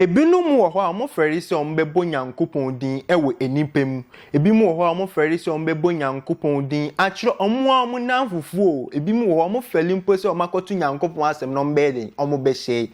Ebinom wo ho a mo fere se ombebo Nyankopon din ewo enipem. Ebinom wo ho a mo fere se ombebo Nyankopon din akire omo a mo nanfufuo. Ebinom wo ho mo fele mpo se omakotu Nyankopon asem no mbeden omo behye.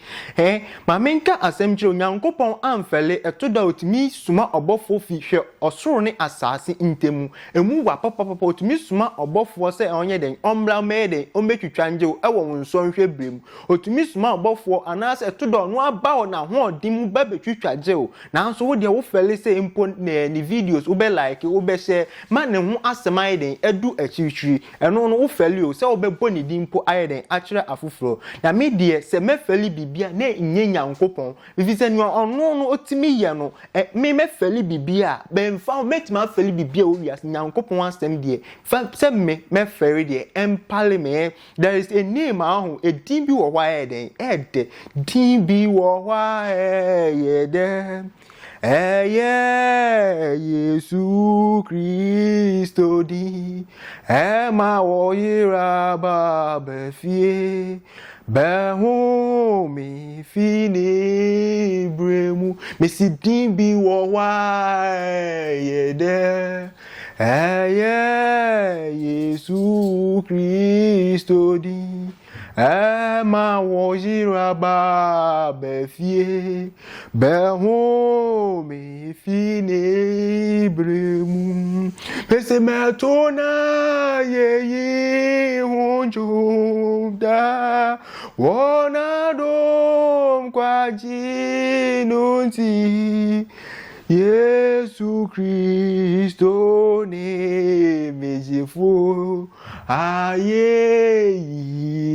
Ma menka asem kire Nyankopon amfele etoda otimi suma obofo fi hwe osoro ne asase ntemu. Emu wa papa otimi suma obofo se onye den ombra meden ombetwitwanje ewo wonsonhwe brem. Otimi suma obofo anase etoda no aba ona ho babe twitwaje o na nso wo de wo fele se impo ni videos wo be like wo be share ma ne ho asema den edu achichiri eno no wo fele o se wo be boni di impo ayeden akire afufuro na me de se me fele bibia na enye Nyankopon bifise ni ono no otimi ye no me fele bibia be mfa metima fele bibia wo wias Nyankopon asem de se me fere de empale me there is a name ahu a din bi wo hwa ayeden ede din bi wo hwa yede Yesu Kristo di ma wo yira ba befie behu mi fini bremu me si din bi wo wa yede Yesu Kristo di ma wo yira ba befie behu mi fini bremu pese metona ye hunjuda wona dom kwa jinunti Yesu Kristo ne mejifu aye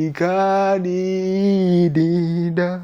ikani dinda